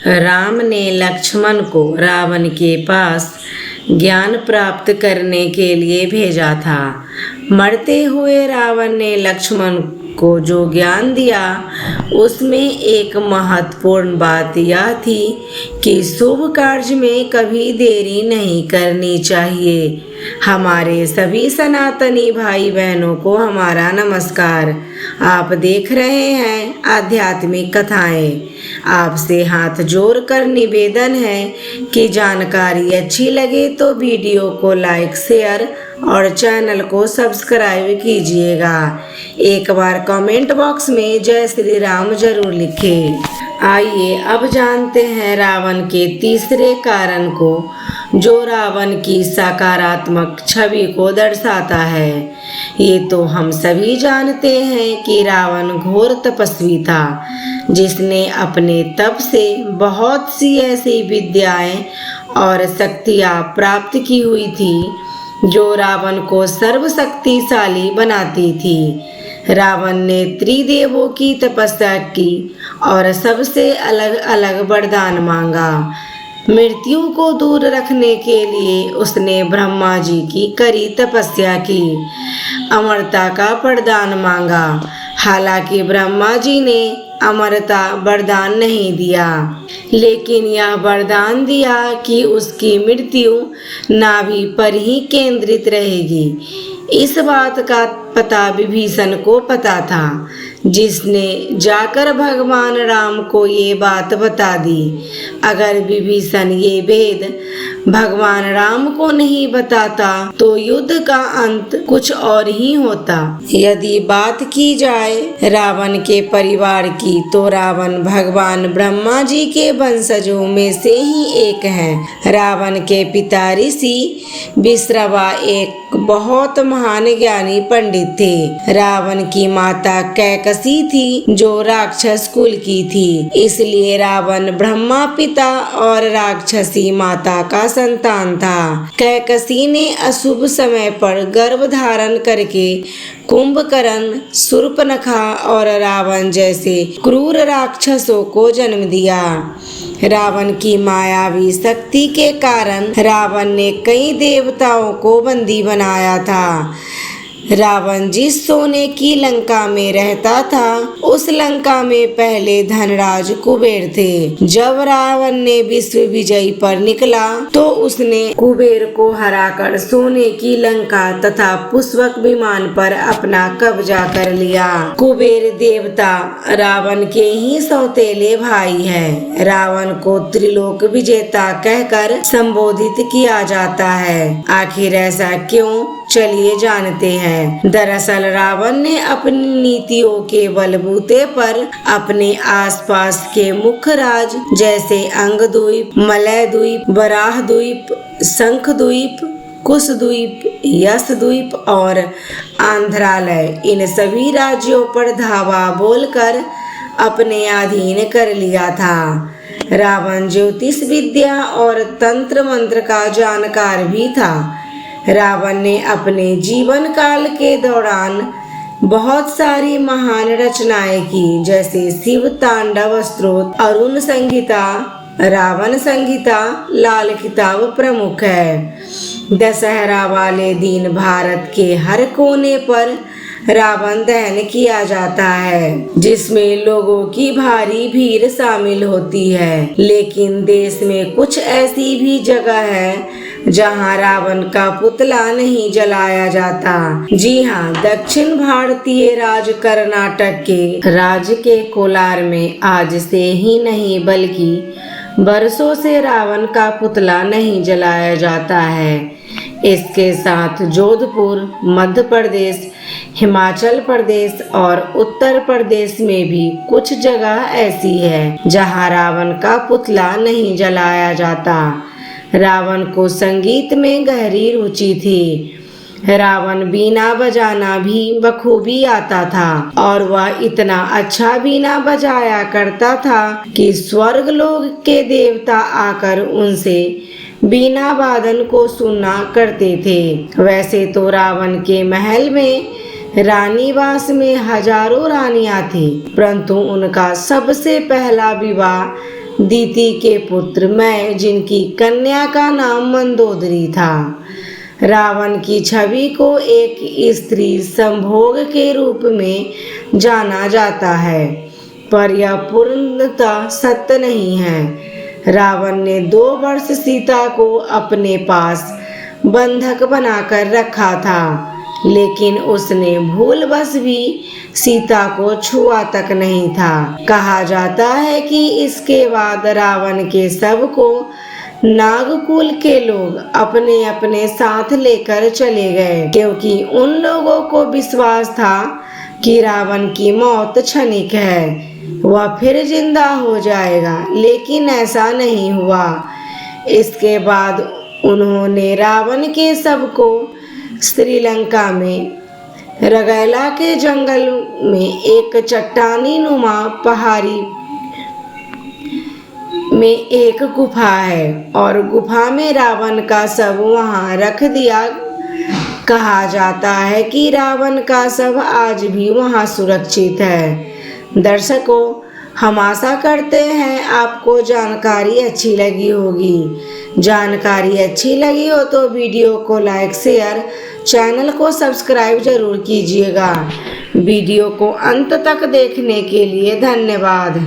राम ने लक्ष्मण को रावण के पास ज्ञान प्राप्त करने के लिए भेजा था। मरते हुए रावण ने लक्ष्मण को जो ज्ञान दिया उसमें एक महत्वपूर्ण बात यह थी कि शुभ कार्य में कभी देरी नहीं करनी चाहिए। हमारे सभी सनातनी भाई बहनों को हमारा नमस्कार। आप देख रहे हैं आध्यात्मिक कथाएं। आपसे हाथ जोड़कर निवेदन है कि जानकारी अच्छी लगे तो वीडियो को लाइक, शेयर और चैनल को सब्सक्राइब कीजिएगा। एक बार कमेंट बॉक्स में जय श्री राम जरूर लिखें। आइए अब जानते हैं रावण के तीसरे कारण को, जो रावण की सकारात्मक छवि को दर्शाता है। ये तो हम सभी जानते हैं कि रावण घोर तपस्वी था, जिसने अपने तप से बहुत सी ऐसी विद्याएं और शक्तियां प्राप्त की हुई थी जो रावण को सर्वशक्तिशाली बनाती थी। रावण ने त्रिदेवों की तपस्या की और सबसे अलग अलग वरदान मांगा। मृत्यु को दूर रखने के लिए उसने ब्रह्मा जी की कड़ी तपस्या की, अमरता का वरदान मांगा। हालांकि ब्रह्मा जी ने अमरता वरदान नहीं दिया, लेकिन यह वरदान दिया कि उसकी मृत्यु नाभि पर ही केंद्रित रहेगी। इस बात का पता विभीषण को पता था, जिसने जाकर भगवान राम को ये बात बता दी। अगर विभीषण ये भेद भगवान राम को नहीं बताता तो युद्ध का अंत कुछ और ही होता। यदि बात की जाए रावण के परिवार की, तो रावण भगवान ब्रह्मा जी के वंशजों में से ही एक है। रावण के पिता ऋषि विश्रवा एक बहुत महान ज्ञानी पंडित थे। रावण की माता कैकसी थी, जो राक्षस कुल की थी। इसलिए रावण ब्रह्मा पिता और राक्षसी माता का संतान था। कैकसी ने अशुभ समय पर गर्भ धारण करके कुंभकर्ण, शूर्पणखा और रावण जैसे क्रूर राक्षसों को जन्म दिया। रावण की मायावी शक्ति के कारण रावण ने कई देवताओं को बंदी बनाया था। रावण जिस सोने की लंका में रहता था, उस लंका में पहले धनराज कुबेर थे। जब रावण ने विश्व विजय पर निकला तो उसने कुबेर को हराकर सोने की लंका तथा पुष्पक विमान पर अपना कब्जा कर लिया। कुबेर देवता रावण के ही सौतेले भाई है। रावण को त्रिलोक विजेता कहकर संबोधित किया जाता है। आखिर ऐसा क्यों, चलिए जानते हैं। दरअसल रावण ने अपनी नीतियों के बलबूते पर अपने आसपास के मुख्य राज जैसे अंगद्वीप, मलयद्वीप, वराहद्वीप, शंखद्वीप, कुशद्वीप, यशद्वीप और आंध्रालय, इन सभी राज्यों पर धावा बोलकर अपने अधीन कर लिया था। रावण ज्योतिष विद्या और तंत्र मंत्र का जानकार भी था। रावण ने अपने जीवन काल के दौरान बहुत सारी महान रचनाएं की, जैसे शिव तांडव स्तोत्र, अरुण संहिता, रावण संहिता, लाल किताब प्रमुख है। दशहरा वाले दिन भारत के हर कोने पर रावण दहन किया जाता है, जिसमें लोगों की भारी भीड़ शामिल होती है। लेकिन देश में कुछ ऐसी भी जगह है जहां रावण का पुतला नहीं जलाया जाता। जी हाँ, दक्षिण भारतीय राज्य कर्नाटक के राज्य के कोलार में आज से ही नहीं बल्कि बरसों से रावण का पुतला नहीं जलाया जाता है। इसके साथ जोधपुर, मध्य प्रदेश, हिमाचल प्रदेश और उत्तर प्रदेश में भी कुछ जगह ऐसी है जहां रावण का पुतला नहीं जलाया जाता। रावण को संगीत में गहरी रुचि थी। रावण बीना बजाना भी बखूबी आता था और वह इतना अच्छा बीना बजाया करता था कि स्वर्ग लोक के देवता आकर उनसे बीना वादन को सुना करते थे। वैसे तो रावण के महल में रानीवास में हजारों रानियां थी, परंतु उनका सबसे पहला विवाह दीति के पुत्र मैं, जिनकी कन्या का नाम मंदोदरी था। रावण की छवि को एक स्त्री संभोग के रूप में जाना जाता है, पर यह पूर्णतः सत्य नहीं है। रावण ने 2 वर्ष सीता को अपने पास बंधक बनाकर रखा था, लेकिन उसने भूलवश भी सीता को छुआ तक नहीं था। कहा जाता है कि इसके बाद रावण के शव को नागकुल के लोग अपने अपने साथ लेकर चले गए, क्योंकि उन लोगों को विश्वास था कि रावण की मौत क्षणिक है, वह फिर जिंदा हो जाएगा, लेकिन ऐसा नहीं हुआ। इसके बाद उन्होंने रावण के शव को श्रीलंका में रगैला के जंगल में एक चट्टानी नुमा पहाड़ी में एक गुफा है, और गुफा में रावण का शव वहां रख दिया। कहा जाता है कि रावण का शव आज भी वहां सुरक्षित है। दर्शकों, हम आशा करते हैं आपको जानकारी अच्छी लगी होगी। जानकारी अच्छी लगी हो तो वीडियो को लाइक, शेयर, चैनल को सब्सक्राइब जरूर कीजिएगा। वीडियो को अंत तक देखने के लिए धन्यवाद।